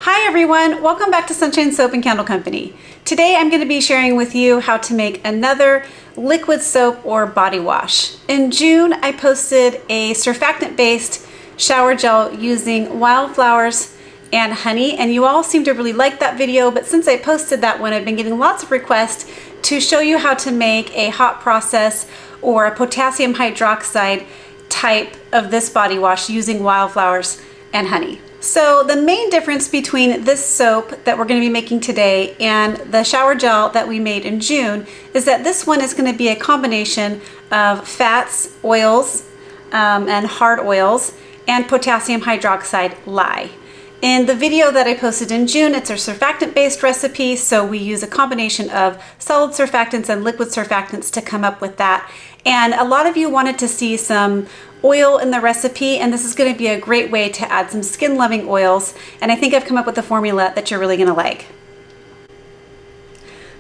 Hi everyone, welcome back to Sunshine Soap and Candle Company. Today I'm going to be sharing with you how to make another liquid soap or body wash. In June I posted a surfactant based shower gel using wildflowers and honey, and you all seem to really like that video, but since I posted that one I've been getting lots of requests to show you how to make a hot process or a potassium hydroxide type of this body wash using wildflowers and honey. So the main difference between this soap that we're going to be making today and the shower gel that we made in June is that this one is going to be a combination of fats, oils, and hard oils, and potassium hydroxide lye. In the video that I posted in June, it's a surfactant-based recipe, so we use a combination of solid surfactants and liquid surfactants to come up with that. And a lot of you wanted to see some oil in the recipe, and this is going to be a great way to add some skin-loving oils, and I think I've come up with a formula that you're really going to like.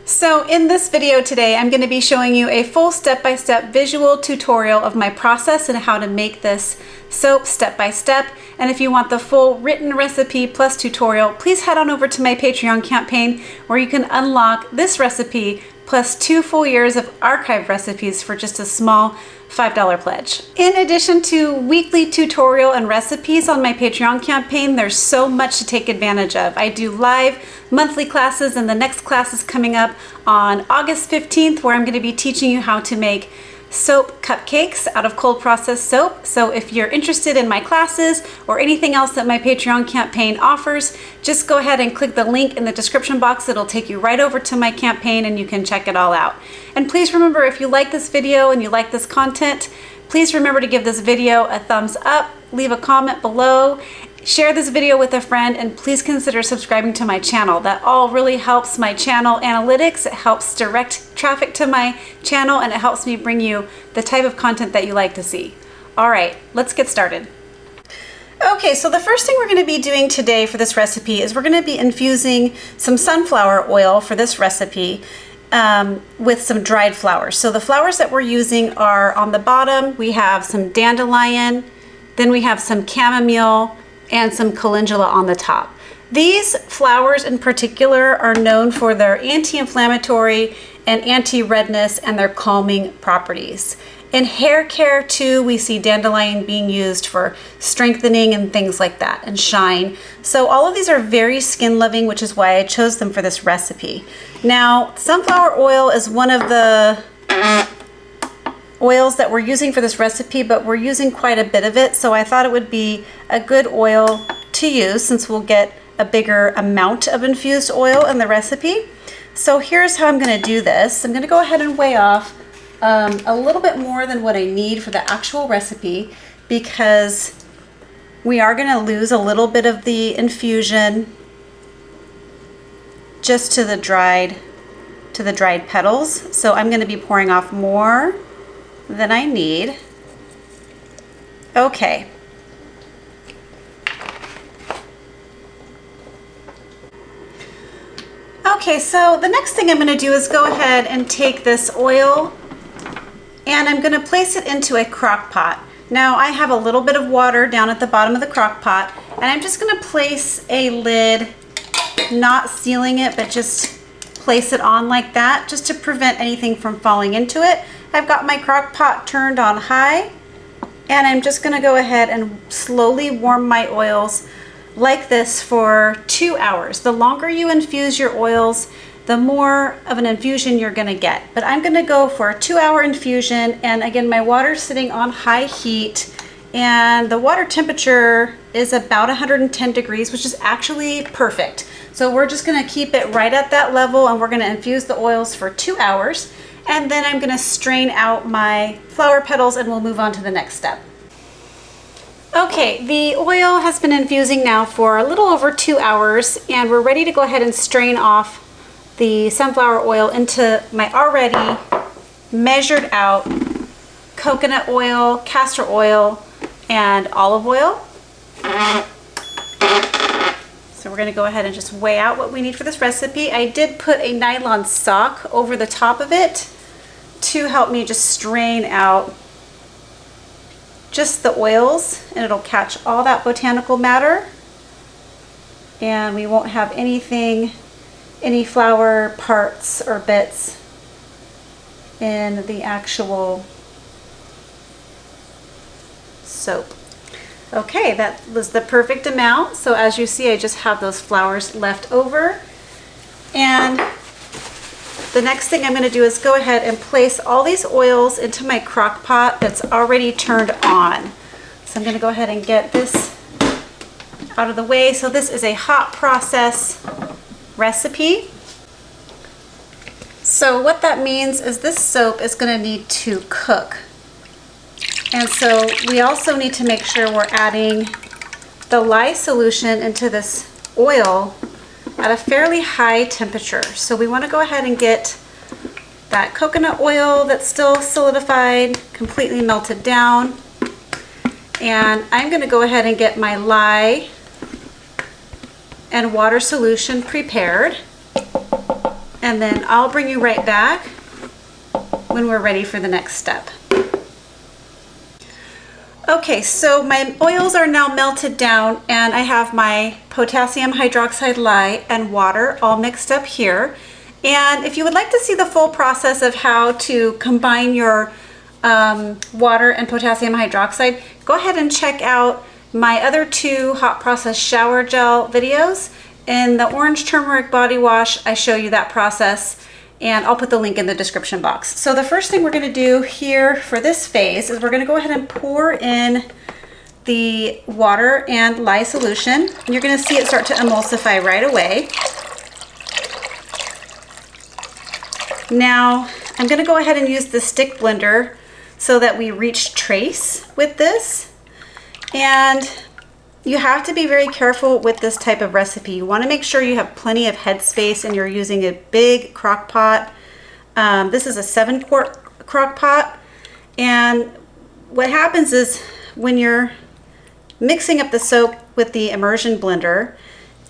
So in this video today, I'm going to be showing you a full step-by-step visual tutorial of my process and how to make this soap step-by-step. And if you want the full written recipe plus tutorial, please head on over to my Patreon campaign where you can unlock this recipe plus 2 full years of archive recipes for just a small $5 pledge. In addition to weekly tutorial and recipes on my Patreon campaign, there's so much to take advantage of. I do live monthly classes, and the next class is coming up on August 15th, where I'm going to be teaching you how to make soap cupcakes out of cold processed soap. So if you're interested in my classes or anything else that my Patreon campaign offers, just go ahead and click the link in the description box. It'll take you right over to my campaign and you can check it all out. And please remember, if you like this video and you like this content, please remember to give this video a thumbs up, leave a comment below, share this video with a friend, and please consider subscribing to my channel. That all really helps my channel analytics. It helps direct traffic to my channel, and it helps me bring you the type of content that you like to see. All right, let's get started. Okay, so the first thing we're going to be doing today for this recipe is we're going to be infusing some sunflower oil for this recipe with some dried flowers. So the flowers that we're using are on the bottom. We have some dandelion, then we have some chamomile, and some calendula on the top. These flowers in particular are known for their anti-inflammatory and anti-redness and their calming properties. In hair care too, we see dandelion being used for strengthening and things like that, and shine. So all of these are very skin loving, which is why I chose them for this recipe. Now, sunflower oil is one of the oils that we're using for this recipe, but we're using quite a bit of it, so I thought it would be a good oil to use since we'll get a bigger amount of infused oil in the recipe. So here's how I'm going to do this. I'm going to go ahead and weigh off a little bit more than what I need for the actual recipe, because we are going to lose a little bit of the infusion just to the dried petals. So I'm going to be pouring off more than I need. Okay. Okay, so the next thing I'm going to do is go ahead and take this oil and I'm going to place it into a crock pot. Now I have a little bit of water down at the bottom of the crock pot, and I'm just going to place a lid, not sealing it, but just place it on like that, just to prevent anything from falling into it. I've got my crock pot turned on high, and I'm just going to go ahead and slowly warm my oils like this for 2 hours. The longer you infuse your oils, the more of an infusion you're going to get. But I'm going to go for a 2-hour infusion, and again, my water's sitting on high heat, and the water temperature is about 110 degrees, which is actually perfect. So we're just going to keep it right at that level, and we're going to infuse the oils for 2 hours. And then I'm going to strain out my flower petals, and we'll move on to the next step. Okay, the oil has been infusing now for a little over 2 hours, and we're ready to go ahead and strain off the sunflower oil into my already measured out coconut oil, castor oil, and olive oil. So we're going to go ahead and just weigh out what we need for this recipe. I did put a nylon sock over the top of it to help me just strain out just the oils, and it'll catch all that botanical matter. and we won't have any flour parts or bits in the actual soap. Okay, that was the perfect amount. So as you see, I just have those flours left over. And the next thing I'm going to do is go ahead and place all these oils into my crock pot that's already turned on. So I'm going to go ahead and get this out of the way. So this is a hot process recipe. So what that means is this soap is going to need to cook. And so we also need to make sure we're adding the lye solution into this oil at a fairly high temperature. So we want to go ahead and get that coconut oil that's still solidified, completely melted down. And I'm going to go ahead and get my lye and water solution prepared. And then I'll bring you right back when we're ready for the next step. Okay, so my oils are now melted down and I have my potassium hydroxide lye and water all mixed up here. And if you would like to see the full process of how to combine your water and potassium hydroxide, go ahead and check out my other 2 hot process shower gel videos. In the orange turmeric body wash, I show you that process, and I'll put the link in the description box. So the first thing we're going to do here for this phase is we're going to go ahead and pour in the water and lye solution. And you're going to see it start to emulsify right away. Now I'm going to go ahead and use the stick blender so that we reach trace with this. And you have to be very careful with this type of recipe. You want to make sure you have plenty of headspace and you're using a big crock pot. This is a 7-quart crock pot. And what happens is when you're mixing up the soap with the immersion blender,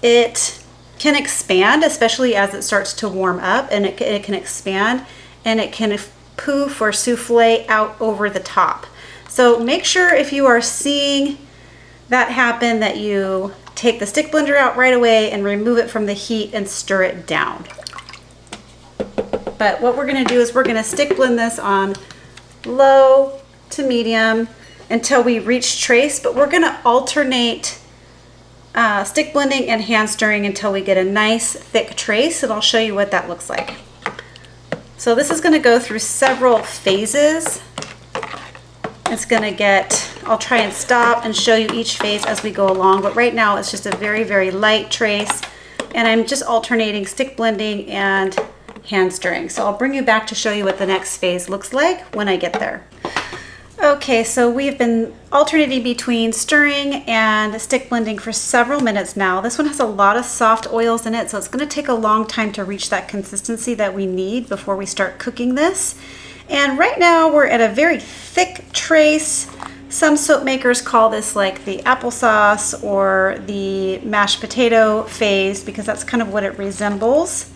it can expand, especially as it starts to warm up, and it can expand and it can poof or souffle out over the top. So make sure if you are seeing that happen that you take the stick blender out right away and remove it from the heat and stir it down. But what we're going to do is we're going to stick blend this on low to medium until we reach trace, but we're going to alternate stick blending and hand stirring until we get a nice thick trace, and I'll show you what that looks like. So this is going to go through several phases. It's going to get, I'll try and stop and show you each phase as we go along, but right now it's just a very, very light trace, and I'm just alternating stick blending and hand stirring. So I'll bring you back to show you what the next phase looks like when I get there. Okay, so we've been alternating between stirring and stick blending for several minutes now. This one has a lot of soft oils in it, so it's going to take a long time to reach that consistency that we need before we start cooking this. And right now we're at a very thick trace. Some soap makers call this like the applesauce or the mashed potato phase because that's kind of what it resembles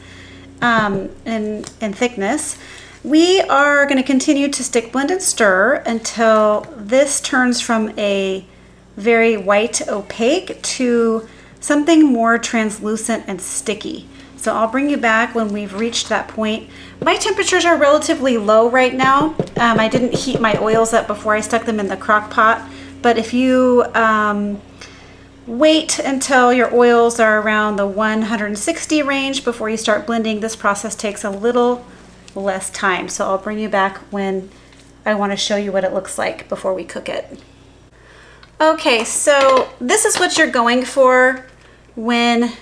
in thickness. We are going to continue to stick blend and stir until this turns from a very white opaque to something more translucent and sticky. So I'll bring you back when we've reached that point. My temperatures are relatively low right now. I didn't heat my oils up before I stuck them in the crock pot, but if you wait until your oils are around the 160 range before you start blending, this process takes a little less time. So I'll bring you back when I want to show you what it looks like before we cook it. Okay, so this is what you're going for when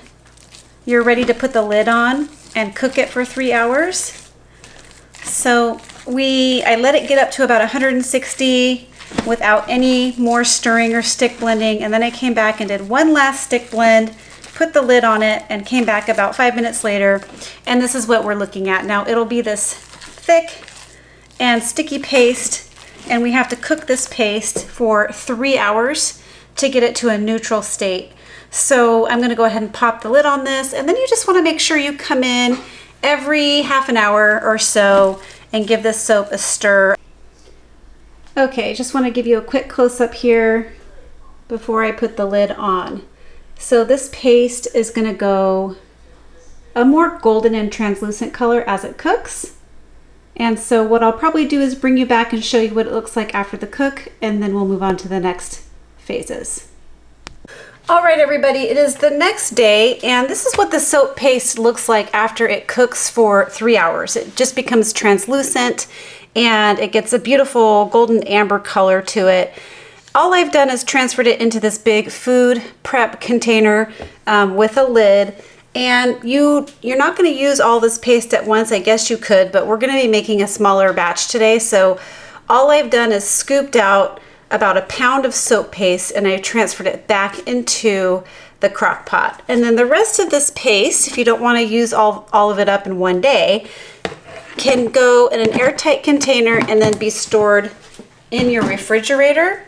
you're ready to put the lid on and cook it for 3 hours. So I let it get up to about 160 without any more stirring or stick blending, and then I came back and did one last stick blend, put the lid on it, and came back about 5 minutes later, and this is what we're looking at. Now it'll be this thick and sticky paste, and we have to cook this paste for 3 hours to get it to a neutral state. So I'm going to go ahead and pop the lid on this, and then you just want to make sure you come in every half an hour or so and give this soap a stir. Okay, just want to give you a quick close-up here before I put the lid on. So this paste is going to go a more golden and translucent color as it cooks. And so what I'll probably do is bring you back and show you what it looks like after the cook, and then we'll move on to the next phases. All right, everybody, it is the next day, and this is what the soap paste looks like after it cooks for 3 hours. It just becomes translucent and it gets a beautiful golden amber color to it. All I've done is transferred it into this big food prep container with a lid. And you're not going to use all this paste at once. I guess you could, but we're going to be making a smaller batch today. So all I've done is scooped out about a pound of soap paste, and I transferred it back into the crock pot. And then the rest of this paste, if you don't want to use all of it up in one day, can go in an airtight container and then be stored in your refrigerator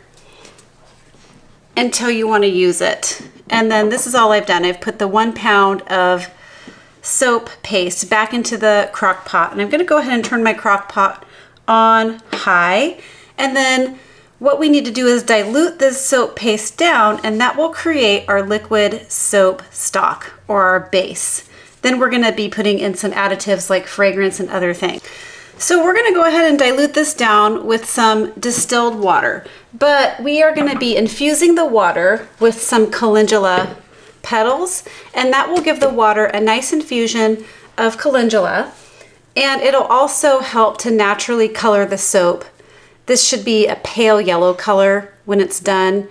until you want to use it. And then this is all I've done. I've put the 1 pound of soap paste back into the crock pot, and I'm going to go ahead and turn my crock pot on high. And then what we need to do is dilute this soap paste down, and that will create our liquid soap stock, or our base. Then we're going to be putting in some additives like fragrance and other things. So we're going to go ahead and dilute this down with some distilled water, but we are going to be infusing the water with some calendula petals, and that will give the water a nice infusion of calendula, and it'll also help to naturally color the soap. This should be a pale yellow color when it's done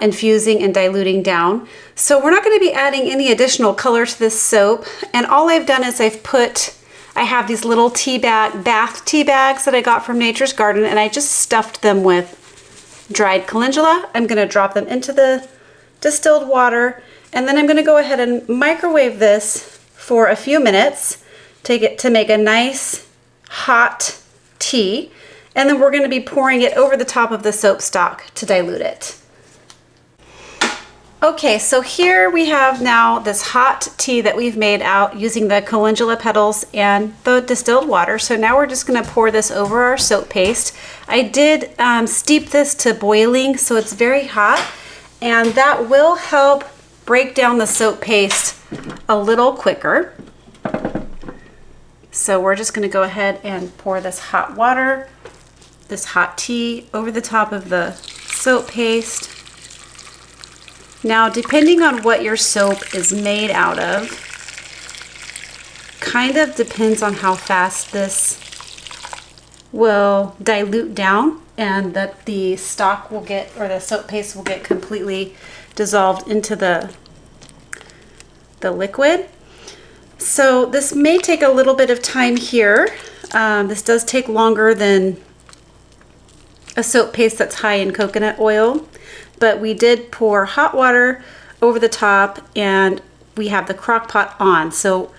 infusing and diluting down. So we're not going to be adding any additional color to this soap, and all I've done is I have these little bath tea bags that I got from Nature's Garden, and I just stuffed them with dried calendula. I'm going to drop them into the distilled water, and then I'm going to go ahead and microwave this for a few minutes to make a nice hot tea, and then we're going to be pouring it over the top of the soap stock to dilute it. Okay, so here we have now this hot tea that we've made out using the calendula petals and the distilled water. So now we're just going to pour this over our soap paste. I did steep this to boiling, so it's very hot, and that will help break down the soap paste a little quicker. So we're just going to go ahead and pour this hot water, this hot tea, over the top of the soap paste. Now, depending on what your soap is made out of, kind of depends on how fast this will dilute down, and that the stock will get, or the soap paste will get completely dissolved into the liquid. So this may take a little bit of time here. This does take longer than a soap paste that's high in coconut oil. But we did pour hot water over the top, and we have the crock pot on. So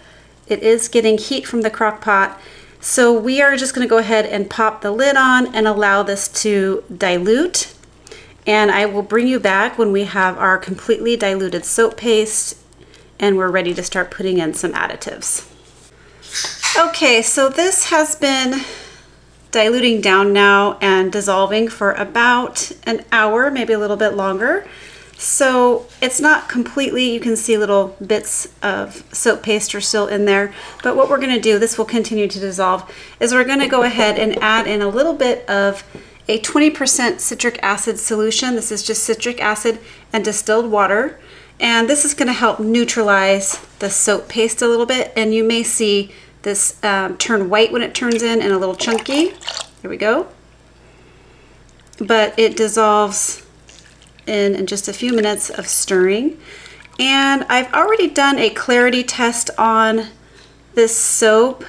it is getting heat from the crock pot. So we are just going to go ahead and pop the lid on and allow this to dilute. And I will bring you back when we have our completely diluted soap paste and we're ready to start putting in some additives. Okay, so this has been diluting down now and dissolving for about an hour, maybe a little bit longer. So it's not completely, you can see little bits of soap paste are still in there, but what we're going to do, this will continue to dissolve, is we're going to go ahead and add in a little bit of a 20% citric acid solution. This is just citric acid and distilled water, and this is going to help neutralize the soap paste a little bit, and you may see this turn white when it turns in and a little chunky. There we go. But it dissolves in just a few minutes of stirring. And I've already done a clarity test on this soap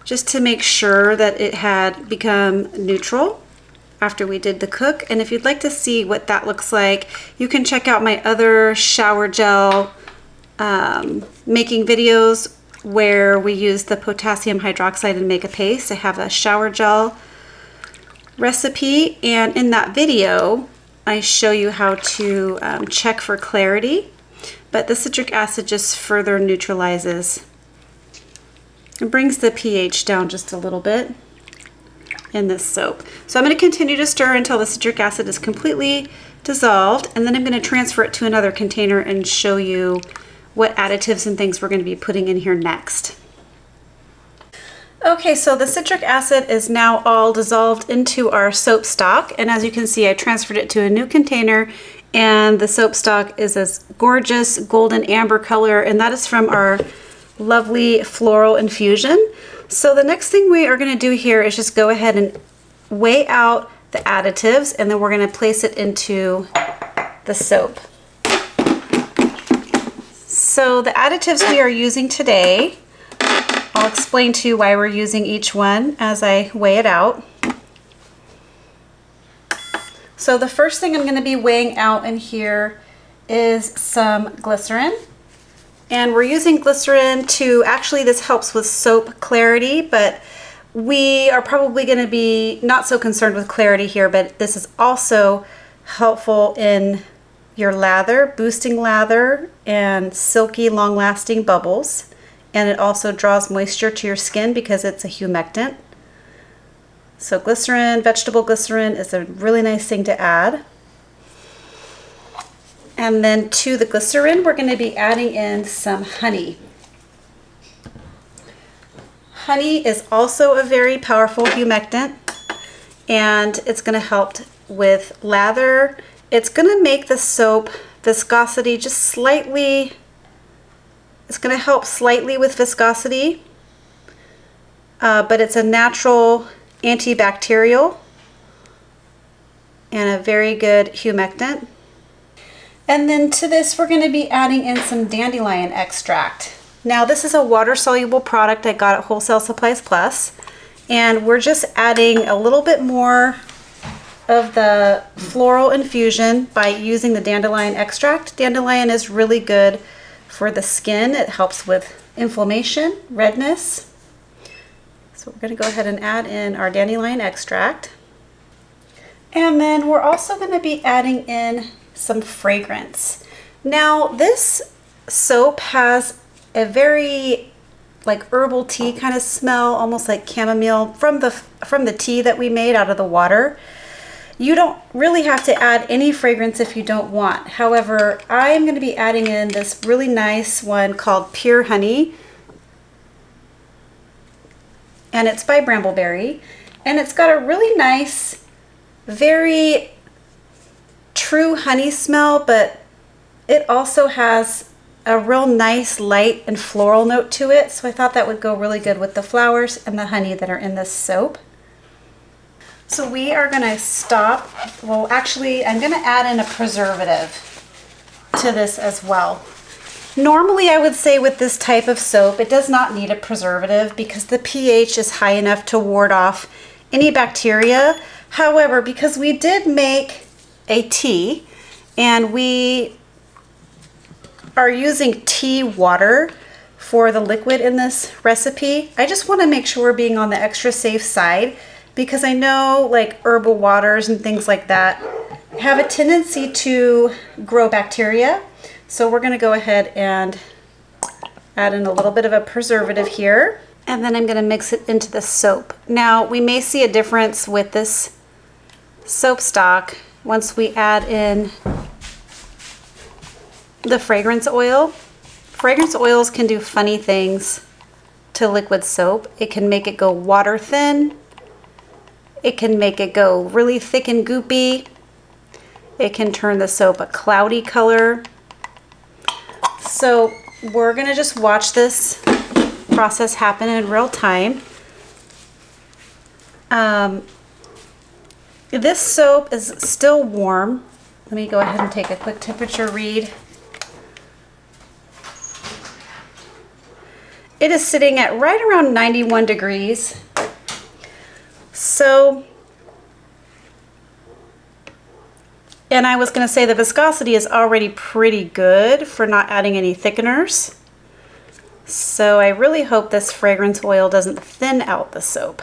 just to make sure that it had become neutral after we did the cook. And if you'd like to see what that looks like, you can check out my other shower gel making videos where we use the potassium hydroxide and make a paste. I have a shower gel recipe, and in that video I show you how to check for clarity, but the citric acid just further neutralizes and brings the pH down just a little bit. in this soap. So I'm going to continue to stir until the citric acid is completely dissolved, and then I'm going to transfer it to another container and show you what additives and things we're going to be putting in here next. Okay, so the citric acid is now all dissolved into our soap stock, and as you can see, I transferred it to a new container, and the soap stock is this gorgeous golden amber color, and that is from our lovely floral infusion. So the next thing we are going to do here is just go ahead and weigh out the additives, and then we're going to place it into the soap. So the additives we are using today, I'll explain to you why we're using each one as I weigh it out. So the first thing I'm going to be weighing out in here is some glycerin. And we're using glycerin to, actually this helps with soap clarity, but we are probably going to be not so concerned with clarity here, but this is also helpful in your lather, boosting lather and silky long-lasting bubbles. And it also draws moisture to your skin because it's a humectant. So glycerin, vegetable glycerin, is a really nice thing to add. And then to the glycerin, we're going to be adding in some honey. Honey is also a very powerful humectant, and it's going to help with lather. It's going to make the soap viscosity just slightly. It's going to help slightly with viscosity, but it's a natural antibacterial and a very good humectant. And then to this, we're going to be adding in some dandelion extract. Now this is a water-soluble product I got at Wholesale Supplies Plus, and we're just adding a little bit more of the floral infusion by using the dandelion extract. Dandelion is really good for the skin. It helps with inflammation, redness. So we're going to go ahead and add in our dandelion extract. And then we're also going to be adding in some fragrance. Now this soap has a very like herbal tea kind of smell, almost like chamomile from the tea that we made out of the water. You don't really have to add any fragrance if you don't want. However, I am going to be adding in this really nice one called Pure Honey. And it's by Bramble Berry. And it's got a really nice, very true honey smell, but it also has a real nice light and floral note to it. So I thought that would go really good with the flowers and the honey that are in this soap. So we are going to stop. Well, actually, I'm going to add in a preservative to this as well. Normally, I would say with this type of soap, it does not need a preservative because the pH is high enough to ward off any bacteria. However, because we did make a tea and we are using tea water for the liquid in this recipe, I just want to make sure we're being on the extra safe side, because I know like herbal waters and things like that have a tendency to grow bacteria. So we're going to go ahead and add in a little bit of a preservative here, and then I'm going to mix it into the soap. Now we may see a difference with this soap stock once we add in the fragrance oil. Fragrance oils can do funny things to liquid soap. It can make it go water thin. It can make it go really thick and goopy. It can turn the soap a cloudy color. So we're going to just watch this process happen in real time. This soap is still warm. Let me go ahead and take a quick temperature read. It is sitting at right around 91 degrees. So, and I was going to say the viscosity is already pretty good for not adding any thickeners. So I really hope this fragrance oil doesn't thin out the soap.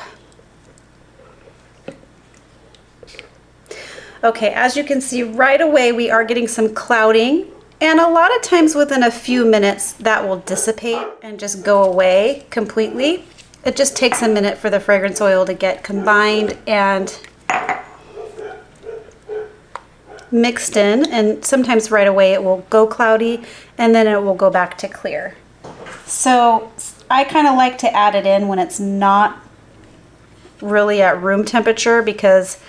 Okay, as you can see right away, we are getting some clouding, and a lot of times within a few minutes that will dissipate and just go away completely. it just takes a minute for the fragrance oil to get combined and mixed in, and sometimes right away it will go cloudy and then it will go back to clear. So I kind of like to add it in when it's not really at room temperature, because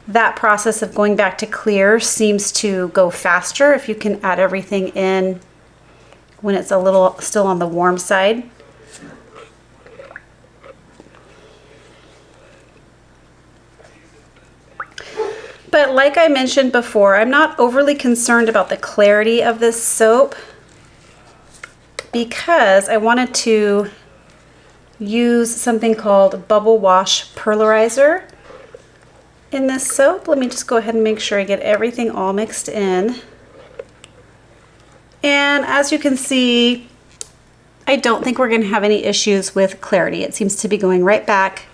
that process of going back to clear seems to go faster if you can add everything in when it's a little still on the warm side. But like I mentioned before, I'm not overly concerned about the clarity of this soap, because I wanted to use something called Bubble Wash Pearlizer in this soap. Let me just go ahead and make sure I get everything all mixed in. And as you can see, I don't think we're going to have any issues with clarity. It seems to be going right back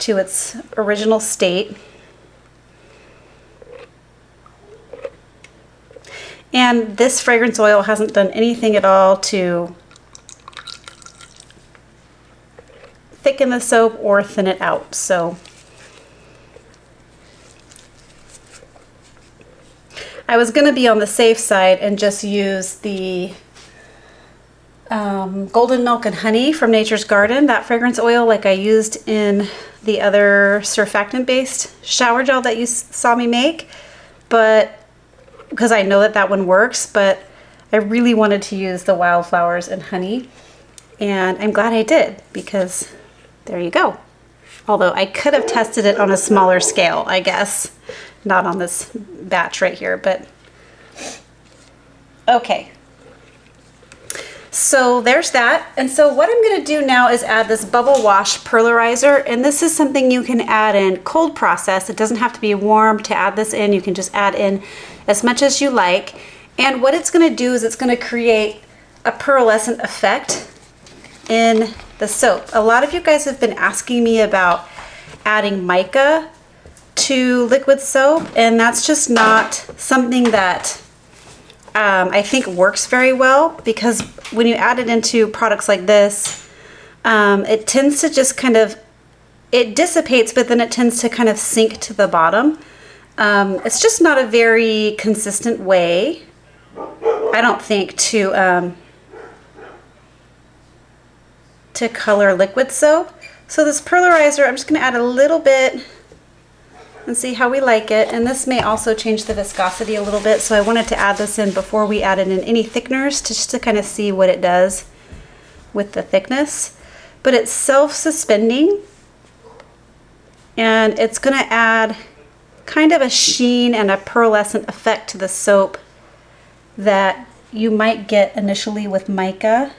to its original state. And this fragrance oil hasn't done anything at all to thicken the soap or thin it out. So I was going to be on the safe side and just use the Golden Milk and Honey from Nature's Garden, that fragrance oil like I used in the other surfactant based shower gel that you saw me make, but because I know that that one works, but I really wanted to use the wildflowers and honey, and I'm glad I did, because there you go. Although I could have tested it on a smaller scale, I guess, not on this batch right here, but okay. So there's that. And so what I'm going to do now is add this Bubble Wash Pearlizer, and this is something you can add in cold process. It doesn't have to be warm to add this in. You can just add in as much as you like. And what it's going to do is it's going to create a pearlescent effect in the soap. A lot of you guys have been asking me about adding mica to liquid soap, and that's just not something that I think works very well, because when you add it into products like this, it tends to just kind of, it dissipates, but then it tends to kind of sink to the bottom. It's just not a very consistent way, I don't think, to color liquid soap. So this Pearlizer, I'm just going to add a little bit and see how we like it. And this may also change the viscosity a little bit, so I wanted to add this in before we added in any thickeners, just to kind of see what it does with the thickness. But it's self-suspending, and it's going to add kind of a sheen and a pearlescent effect to the soap that you might get initially with mica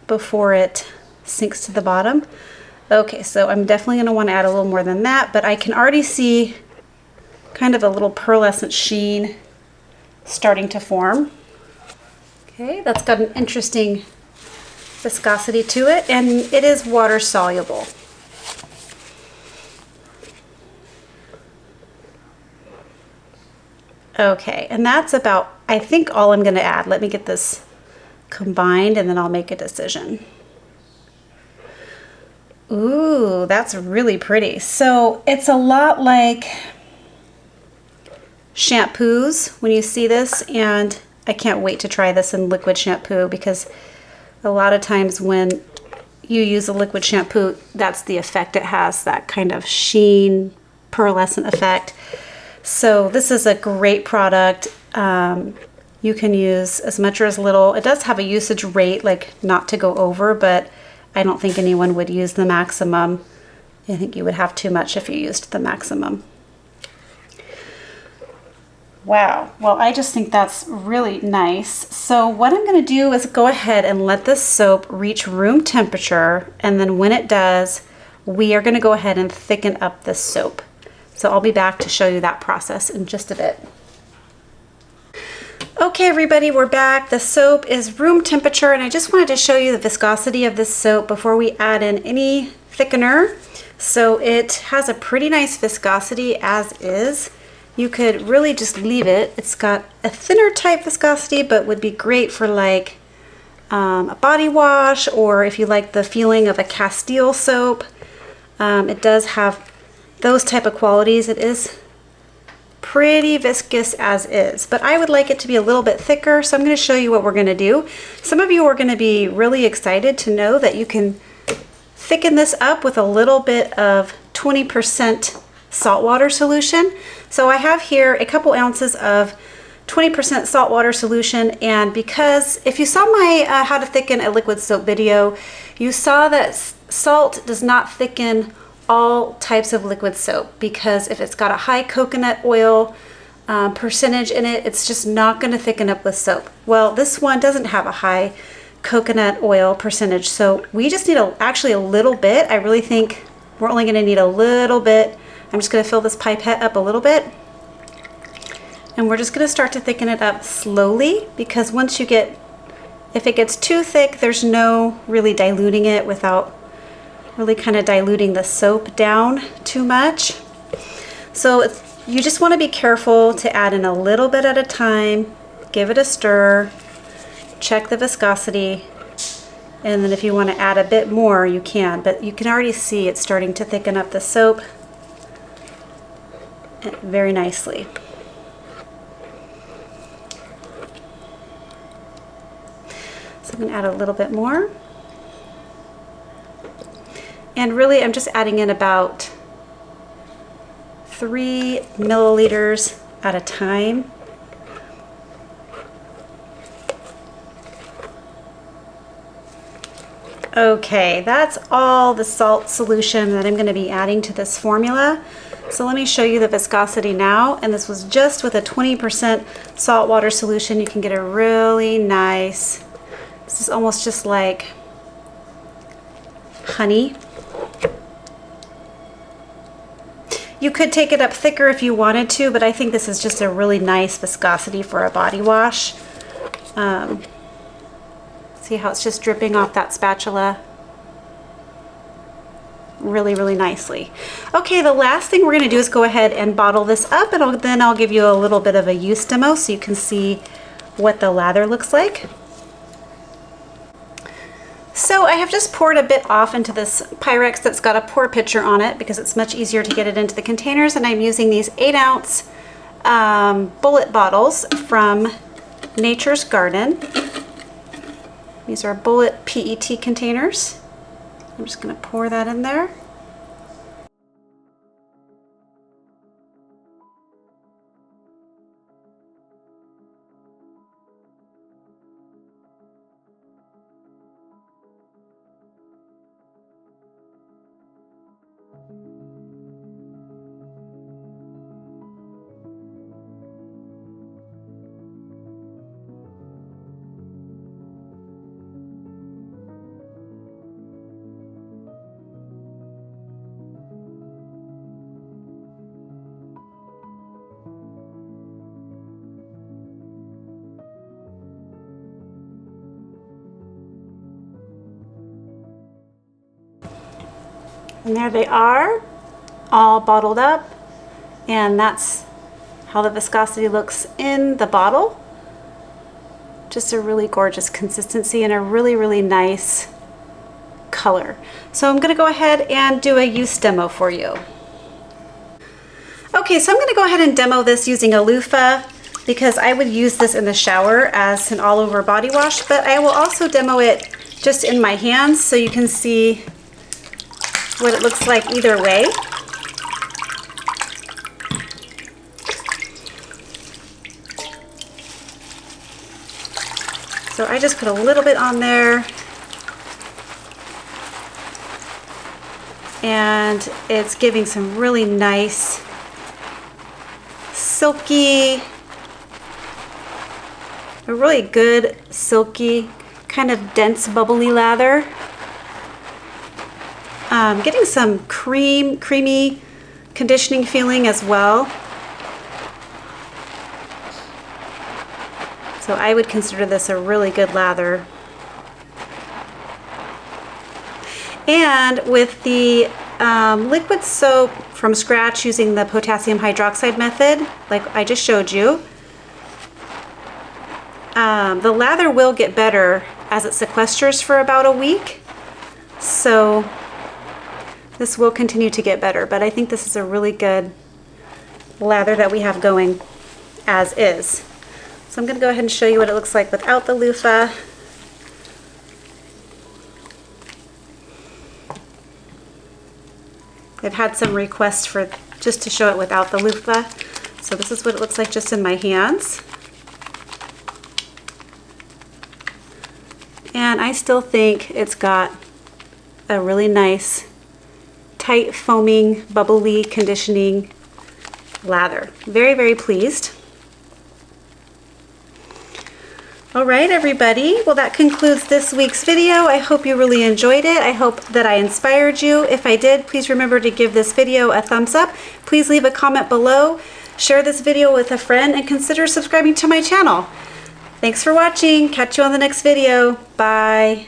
before it sinks to the bottom. Okay, so I'm definitely going to want to add a little more than that, but I can already see kind of a little pearlescent sheen starting to form. Okay, that's got an interesting viscosity to it, and it is water soluble. Okay, and that's about, I think, all I'm going to add. Let me get this combined and then I'll make a decision. Ooh, that's really pretty. So it's a lot like shampoos when you see this, and I can't wait to try this in liquid shampoo, because a lot of times when you use a liquid shampoo, that's the effect it has, that kind of sheen, pearlescent effect. So this is a great product. You can use as much or as little. It does have a usage rate, like not to go over, but I don't think anyone would use the maximum. I think you would have too much if you used the maximum. Wow, well, I just think that's really nice. So what I'm going to do is go ahead and let this soap reach room temperature, and then when it does, we are going to go ahead and thicken up this soap. So I'll be back to show you that process in just a bit. Okay, everybody, we're back. The soap is room temperature, and I just wanted to show you the viscosity of this soap before we add in any thickener. So it has a pretty nice viscosity as is. You could really just leave it. It's got a thinner type viscosity, but would be great for like a body wash, or if you like the feeling of a Castile soap. It does have those type of qualities. It is pretty viscous as is, but I would like it to be a little bit thicker, so I'm going to show you what we're going to do. Some of you are going to be really excited to know that you can thicken this up with a little bit of 20% saltwater solution. So I have here a couple ounces of 20% saltwater solution, and because if you saw my how to thicken a liquid soap video, you saw that salt does not thicken all types of liquid soap, because if it's got a high coconut oil percentage in it, it's just not going to thicken up with soap. Well, this one doesn't have a high coconut oil percentage, so we just need actually a little bit. I really think we're only going to need a little bit. I'm just going to fill this pipette up a little bit, and we're just going to start to thicken it up slowly, because once you get, if it gets too thick, there's no really diluting it without really kind of diluting the soap down too much. So you just want to be careful to add in a little bit at a time, give it a stir, check the viscosity, and then if you want to add a bit more, you can, but you can already see it's starting to thicken up the soap very nicely. So I'm going to add a little bit more. And really, I'm just adding in about 3 milliliters at a time. Okay, that's all the salt solution that I'm going to be adding to this formula. So let me show you the viscosity now. And this was just with a 20% salt water solution. You can get a really nice, this is almost just like honey. You could take it up thicker if you wanted to, but I think this is just a really nice viscosity for a body wash. See how it's just dripping off that spatula? Really, really nicely. Okay, the last thing we're going to do is go ahead and bottle this up, and then I'll give you a little bit of a use demo so you can see what the lather looks like. So I have just poured a bit off into this Pyrex that's got a pour pitcher on it, because it's much easier to get it into the containers, and I'm using these 8-ounce bullet bottles from Nature's Garden. These are bullet PET containers. I'm just going to pour that in there. And there they are, all bottled up, and that's how the viscosity looks in the bottle. Just a really gorgeous consistency and a really, really nice color. So I'm going to go ahead and do a use demo for you. Okay, so I'm going to go ahead and demo this using a loofah, because I would use this in the shower as an all-over body wash, but I will also demo it just in my hands so you can see what it looks like either way. So I just put a little bit on there, and it's giving some really nice silky, a really good silky kind of dense bubbly lather. Getting some creamy conditioning feeling as well. So I would consider this a really good lather. And with the liquid soap from scratch using the potassium hydroxide method, like I just showed you, the lather will get better as it sequesters for about a week. So this will continue to get better, but I think this is a really good lather that we have going as is. So I'm going to go ahead and show you what it looks like without the loofah. I've had some requests for just to show it without the loofah. So this is what it looks like just in my hands. And I still think it's got a really nice, tight, foaming, bubbly, conditioning lather. Very, very pleased. All right, everybody. Well, that concludes this week's video. I hope you really enjoyed it. I hope that I inspired you. If I did, please remember to give this video a thumbs up. Please leave a comment below, share this video with a friend, and consider subscribing to my channel. Thanks for watching. Catch you on the next video. Bye.